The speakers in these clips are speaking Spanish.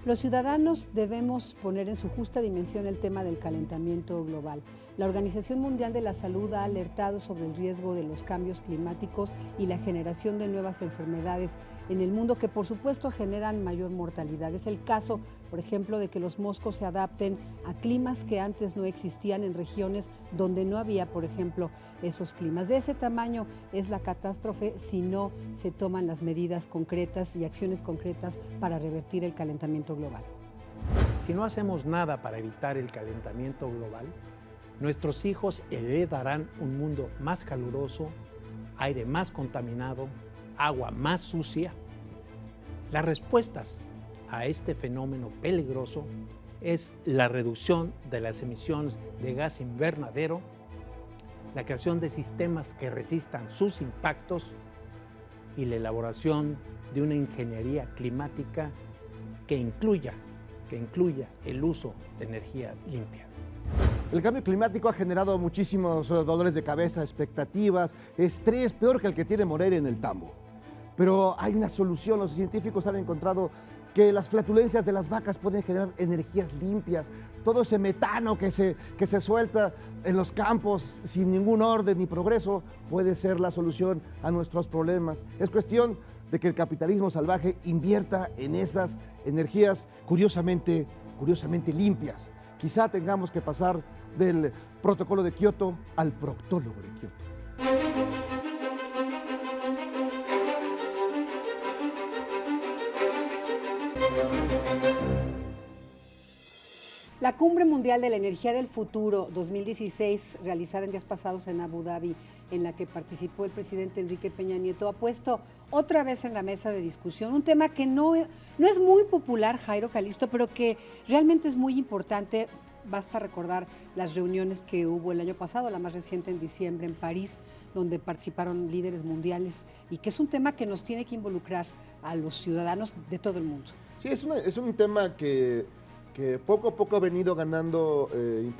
Los ciudadanos debemos poner en su justa dimensión el tema del calentamiento global. La Organización Mundial de la Salud ha alertado sobre el riesgo de los cambios climáticos y la generación de nuevas enfermedades en el mundo que por supuesto generan mayor mortalidad. Es el caso, por ejemplo, de que los moscos se adapten a climas que antes no existían en regiones donde no había, por ejemplo, esos climas. De ese tamaño es la catástrofe si no se toman las medidas concretas y acciones concretas para revertir el calentamiento global. Si no hacemos nada para evitar el calentamiento global, nuestros hijos heredarán un mundo más caluroso, aire más contaminado, agua más sucia. Las respuestas a este fenómeno peligroso es la reducción de las emisiones de gas invernadero, la creación de sistemas que resistan sus impactos y la elaboración de una ingeniería climática que incluya el uso de energía limpia. El cambio climático ha generado muchísimos dolores de cabeza, expectativas, estrés, peor que el que tiene Moreira en el tambo. Pero hay una solución, los científicos han encontrado que las flatulencias de las vacas pueden generar energías limpias. Todo ese metano que se suelta en los campos sin ningún orden ni progreso puede ser la solución a nuestros problemas. Es cuestión de que el capitalismo salvaje invierta en esas energías curiosamente limpias. Quizá tengamos que pasar del protocolo de Kioto al proctólogo de Kioto. La Cumbre Mundial de la Energía del Futuro 2016, realizada en días pasados en Abu Dhabi, en la que participó el presidente Enrique Peña Nieto, ha puesto otra vez en la mesa de discusión un tema que no es muy popular, Jairo Calixto, pero que realmente es muy importante. Basta recordar las reuniones que hubo el año pasado, la más reciente en diciembre en París, donde participaron líderes mundiales, y que es un tema que nos tiene que involucrar a los ciudadanos de todo el mundo. Sí, es un tema que poco a poco ha venido ganando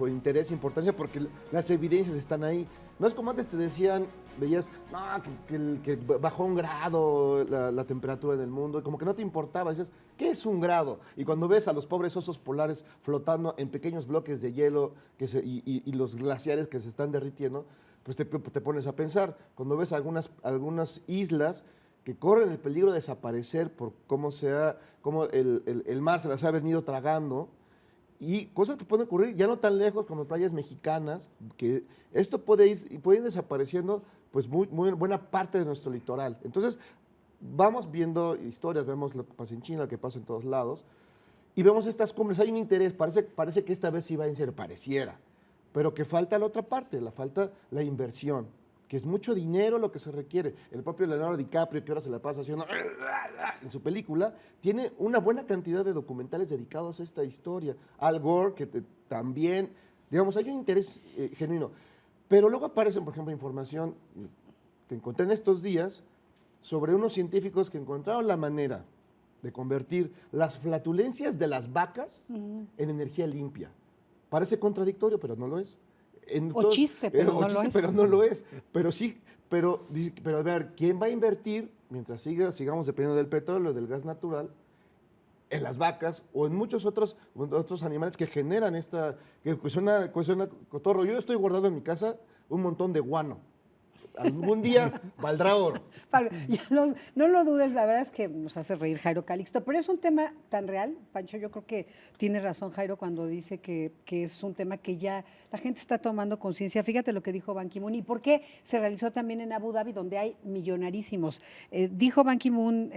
interés e importancia porque las evidencias están ahí. No es como antes te decían, veías, no, que bajó 1 grado la temperatura en el mundo, y como que no te importaba, dices, ¿qué es 1 grado? Y cuando ves a los pobres osos polares flotando en pequeños bloques de hielo y los glaciares que se están derritiendo, pues te pones a pensar. Cuando ves algunas islas que corren el peligro de desaparecer por cómo el mar se las ha venido tragando, y cosas que pueden ocurrir ya no tan lejos como playas mexicanas, que esto puede ir desapareciendo pues muy buena parte de nuestro litoral. Entonces vamos viendo historias, vemos lo que pasa en China, lo que pasa en todos lados, y vemos estas cumbres. Hay un interés, parece que esta vez sí va en serio, pareciera, pero que falta la otra parte, falta la inversión, que es mucho dinero lo que se requiere. El propio Leonardo DiCaprio, que ahora se la pasa haciendo en su película, tiene una buena cantidad de documentales dedicados a esta historia. Al Gore, que también, digamos, hay un interés genuino. Pero luego aparece, por ejemplo, información que encontré en estos días sobre unos científicos que encontraron la manera de convertir las flatulencias de las vacas en energía limpia. Parece contradictorio, pero no lo es. Chiste, pero no lo es. Pero sí, pero a ver, ¿quién va a invertir mientras sigamos dependiendo del petróleo, del gas natural, en las vacas o en muchos otros animales que generan que suena cotorro? Yo estoy guardando en mi casa un montón de guano. Algún día valdrá oro. Pablo, no lo dudes, la verdad es que nos hace reír Jairo Calixto, pero es un tema tan real, Pancho. Yo creo que tiene razón Jairo cuando dice que es un tema que ya la gente está tomando conciencia. Fíjate lo que dijo Ban Ki-moon y por qué se realizó también en Abu Dhabi, donde hay millonarísimos. Dijo Ban Ki-moon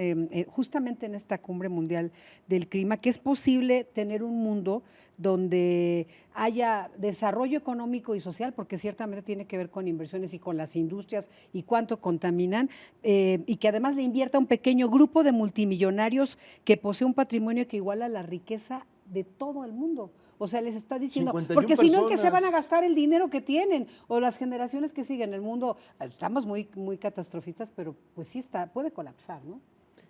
justamente en esta Cumbre Mundial del Clima que es posible tener un mundo donde haya desarrollo económico y social, porque ciertamente tiene que ver con inversiones y con las industrias y cuánto contaminan, y que además le invierta un pequeño grupo de multimillonarios que posee un patrimonio que iguala la riqueza de todo el mundo. O sea, les está diciendo, porque si no, ¿en qué se van a gastar el dinero que tienen? O las generaciones que siguen el mundo. Estamos muy catastrofistas, pero pues sí puede colapsar, ¿no?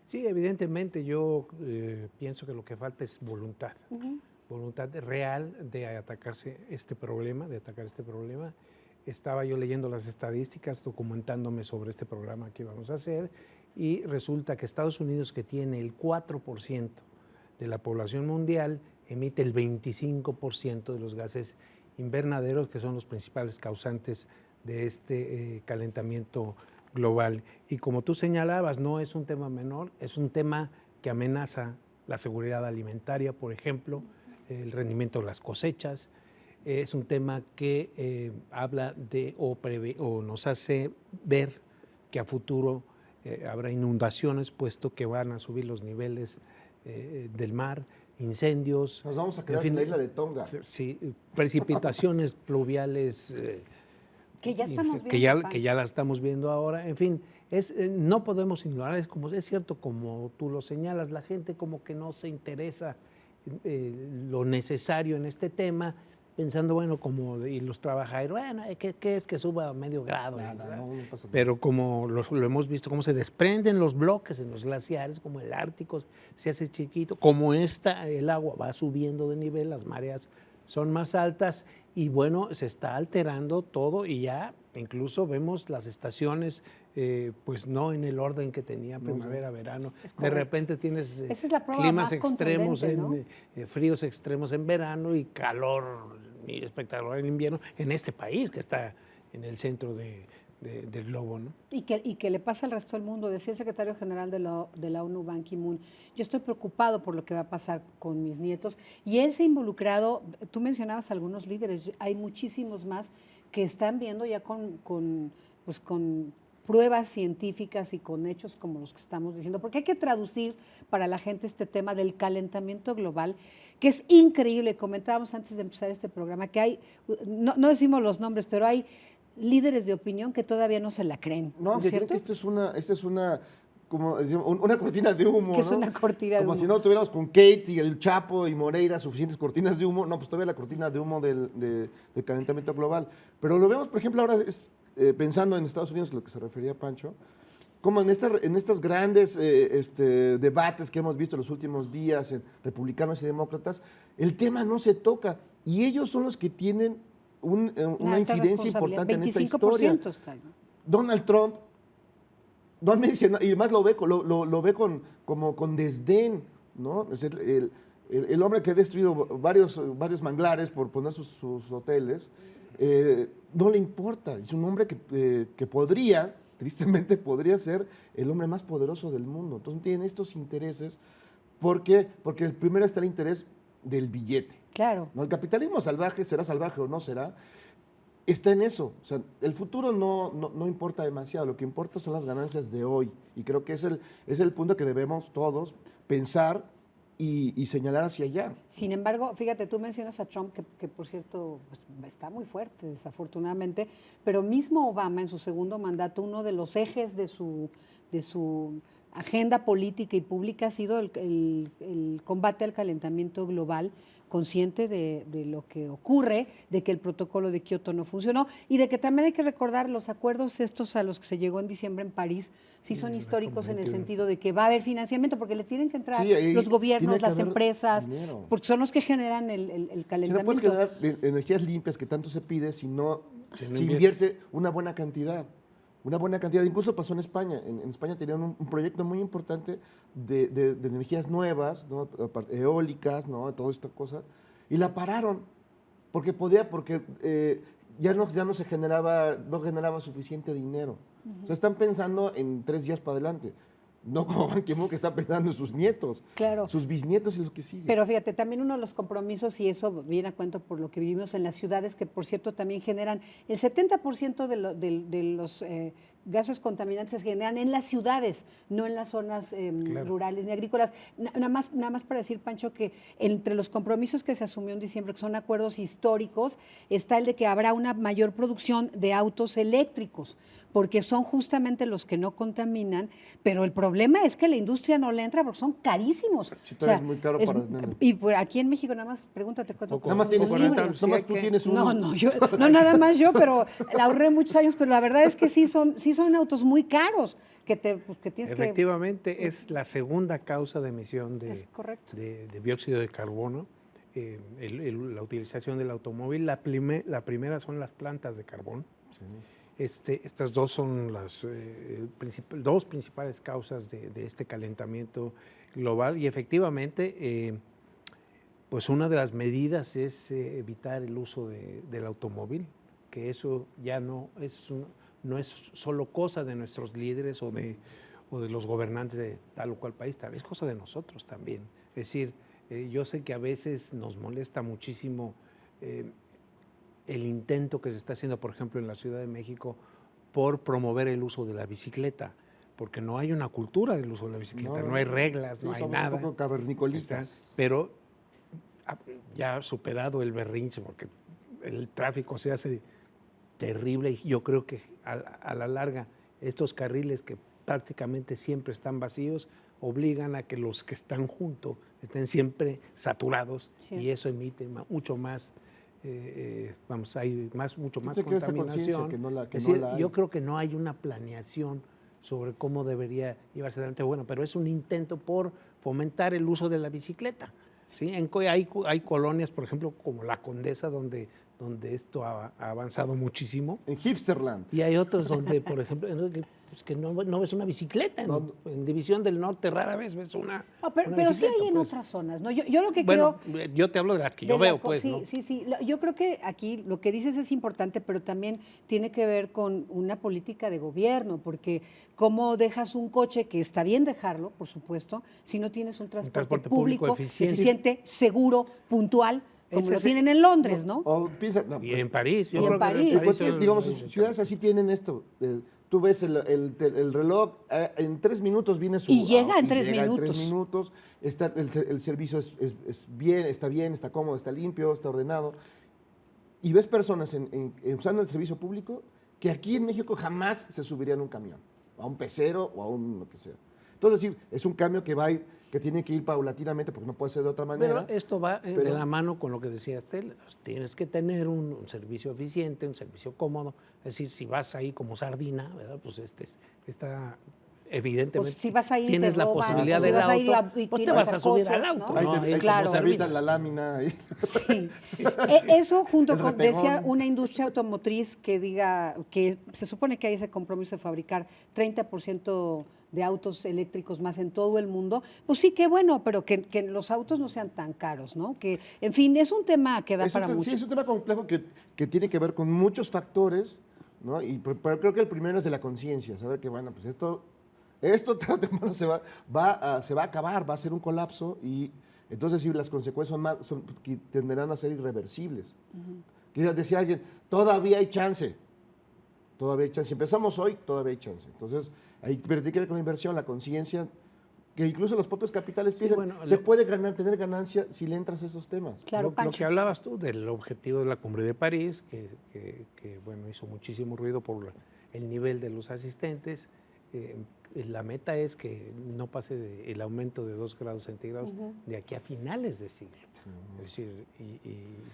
Sí, evidentemente yo pienso que lo que falta es voluntad. Voluntad real de atacar este problema. Estaba yo leyendo las estadísticas, documentándome sobre este programa que íbamos a hacer, y resulta que Estados Unidos, que tiene el 4% de la población mundial emite el 25% de los gases invernaderos, que son los principales causantes de este calentamiento global. Y como tú señalabas, no es un tema menor, es un tema que amenaza la seguridad alimentaria, por ejemplo, el rendimiento de las cosechas. Es un tema que habla de o nos hace ver que a futuro habrá inundaciones, puesto que van a subir los niveles del mar, incendios. Nos vamos a quedar en la isla de Tonga. Sí, precipitaciones pluviales que ya estamos viendo. Que ya la estamos viendo ahora. En fin, no podemos ignorar, es cierto, como tú lo señalas, la gente como que no se interesa lo necesario en este tema, pensando, bueno, y los trabajadores, bueno, ¿qué es que suba a medio grado? Nada, no pasa nada. Pero como lo hemos visto, cómo se desprenden los bloques en los glaciares, como el Ártico se hace chiquito, como el agua va subiendo de nivel, las mareas son más altas y bueno, se está alterando todo y ya incluso vemos las estaciones pues no en el orden que tenía primavera, verano. De repente tienes Esa es la prueba climas más extremos, ¿no? Fríos extremos en verano y calor espectacular en invierno en este país que está en el centro del globo, ¿no? Y que le pasa al resto del mundo. Decía el secretario general de la ONU, Ban Ki-moon, yo estoy preocupado por lo que va a pasar con mis nietos. Y él se ha involucrado, tú mencionabas algunos líderes, hay muchísimos más que están viendo ya con pruebas científicas y con hechos como los que estamos diciendo, porque hay que traducir para la gente este tema del calentamiento global, que es increíble. Comentábamos antes de empezar este programa que hay, no decimos los nombres, pero hay líderes de opinión que todavía no se la creen. No, que creen que esto es una como decimos, una cortina de humo. Que es ¿no? una cortina de humo. Como si no tuviéramos con Kate y el Chapo y Moreira suficientes cortinas de humo. No, pues todavía la cortina de humo del calentamiento global. Pero lo vemos, por ejemplo, ahora pensando en Estados Unidos, lo que se refería Pancho, como en estas grandes debates que hemos visto en los últimos días, en republicanos y demócratas, el tema no se toca. Y ellos son los que tienen una incidencia importante en esta historia. Donald Trump no menciona, y además lo ve como con desdén, ¿no? Es el hombre que ha destruido varios manglares por poner sus hoteles, no le importa. Es un hombre que tristemente podría ser el hombre más poderoso del mundo. Entonces tienen estos intereses. ¿Por qué? Porque el primero está el interés del billete. Claro. ¿No? El capitalismo salvaje, será salvaje o no será, está en eso. O sea, el futuro no importa demasiado, lo que importa son las ganancias de hoy. Y creo que es el punto que debemos todos pensar y señalar hacia allá. Sin embargo, fíjate, tú mencionas a Trump, que por cierto pues, está muy fuerte, desafortunadamente, pero mismo Obama en su segundo mandato, uno de los ejes de su agenda política y pública ha sido el combate al calentamiento global, consciente de lo que ocurre, de que el protocolo de Kioto no funcionó y de que también hay que recordar los acuerdos estos a los que se llegó en diciembre en París, sí son históricos en el sentido de que va a haber financiamiento, porque le tienen que entrar los gobiernos, las empresas, dinero, porque son los que generan el calentamiento. Si no puedes generar energías limpias que tanto se pide si se invierte una buena cantidad. Una buena cantidad, incluso pasó en España. En España tenían un proyecto muy importante de energías nuevas, ¿no? Eólicas, ¿no? Toda esta cosa, y la pararon porque ya no se generaba suficiente dinero. O sea, están pensando en 3 días para adelante. No como Ban Ki-moon, que está pensando en sus nietos, claro, sus bisnietos y los que siguen. Pero fíjate, también uno de los compromisos, y eso viene a cuento por lo que vivimos en las ciudades, que por cierto también generan, el 70% de los gases contaminantes se generan en las ciudades, no en las zonas rurales ni agrícolas. Nada más para decir, Pancho, que entre los compromisos que se asumió en diciembre, que son acuerdos históricos, está el de que habrá una mayor producción de autos eléctricos, porque son justamente los que no contaminan, pero el problema es que la industria no le entra porque son carísimos. Sí, es muy caro para tenerlo. Y por aquí en México nada más, pregúntate cuánto. Nada más tú tienes uno. No, nada más yo, pero la ahorré muchos años, pero la verdad es que sí son autos muy caros que tienes Efectivamente, es la segunda causa de emisión de dióxido de carbono, la utilización del automóvil. La primera son las plantas de carbón. Sí. Estas dos son las dos principales causas de este calentamiento global y efectivamente, pues una de las medidas es evitar el uso del automóvil, que eso ya no es solo cosa de nuestros líderes o de los gobernantes de tal o cual país, tal vez es cosa de nosotros también. Es decir, yo sé que a veces nos molesta muchísimo el intento que se está haciendo, por ejemplo, en la Ciudad de México, por promover el uso de la bicicleta, porque no hay una cultura del uso de la bicicleta, no hay reglas, no hay nada. Somos un poco cavernicolistas. Pero ya ha superado el berrinche, porque el tráfico se hace terrible y yo creo que a la larga estos carriles que prácticamente siempre están vacíos obligan a que los que están juntos estén siempre saturados y eso emite mucho más, hay mucho más contaminación. Yo creo que no hay una planeación sobre cómo debería llevarse adelante. Bueno, pero es un intento por fomentar el uso de la bicicleta. ¿Sí? Hay colonias, por ejemplo, como la Condesa, donde esto ha avanzado muchísimo. En Hipsterland. Y hay otros donde, por ejemplo, que no ves una bicicleta. En División del Norte rara vez ves una pero sí hay en otras zonas, ¿no? Yo lo que creo... Yo te hablo de las que yo veo, pues, sí, ¿no? Sí. Yo creo que aquí lo que dices es importante, pero también tiene que ver con una política de gobierno, porque cómo dejas un coche, que está bien dejarlo, por supuesto, si no tienes un transporte público eficiente, seguro, puntual, como lo tienen en Londres, ¿no? Y en París. Y en París. Digamos, ciudades así tienen esto. Tú ves el reloj, en 3 minutos viene su... Y llega en 3 minutos. minutos. En 3 minutos, el servicio es bien, está cómodo, está limpio, está ordenado. Y ves personas usando el servicio público que aquí en México jamás se subirían a un camión, a un pecero o a un lo que sea. Entonces, es un cambio que tiene que ir paulatinamente porque no puede ser de otra manera. Pero esto va de la mano con lo que decía Estela. Tienes que tener un servicio eficiente, un servicio cómodo. Es decir, si vas ahí como sardina, ¿verdad? Pues está evidentemente. Pues si vas a ir tienes la posibilidad del auto, pues te vas a subir al auto. ¿No? Claro. Se evitan la lámina. Ahí. Sí. Eso junto con, decía, una industria automotriz que diga que se supone que hay ese compromiso de fabricar 30% de autos eléctricos más en todo el mundo, pues sí, qué bueno, pero que los autos no sean tan caros, ¿no? Que, en fin, es un tema que da para mucho. Sí, es un tema complejo que tiene que ver con muchos factores, ¿no? Pero creo que el primero es de la conciencia, saber que, bueno, pues esto tarde o temprano se va a acabar, va a ser un colapso y entonces sí, las consecuencias tenderán a ser irreversibles. Uh-huh. Decía alguien, todavía hay chance. Si empezamos hoy, todavía hay chance. Entonces, pero tiene que ver con la inversión, la conciencia, que incluso los propios capitales piensan, se puede tener ganancia si le entras a esos temas. Claro, lo que hablabas tú del objetivo de la Cumbre de París, que hizo muchísimo ruido por el nivel de los asistentes. La meta es que no pase el aumento de 2 grados centígrados de aquí a finales de siglo. Es decir,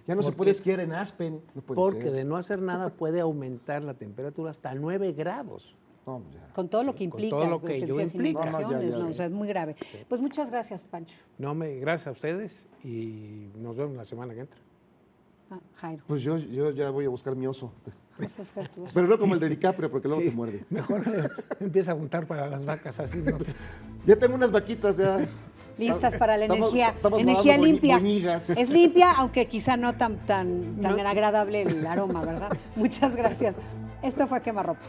ya no se puede esquiar en Aspen. No puede porque ser. de no hacer nada puede aumentar la temperatura hasta 9 grados. No, con todo lo que implica. Con todo lo que ello implica. O sea, es muy grave. Sí. Pues muchas gracias, Pancho. Gracias a ustedes y nos vemos la semana que entra. Jairo. Pues yo ya voy a buscar mi oso. Oso. Pero no como el de DiCaprio, porque luego te muerde. Mejor empieza a juntar para las vacas, así no te... Ya tengo unas vaquitas ya. Listas para la energía. Estamos energía limpia. Moñigas. Es limpia, aunque quizá no tan agradable el aroma, ¿verdad? Muchas gracias. Esto fue Quemarropa.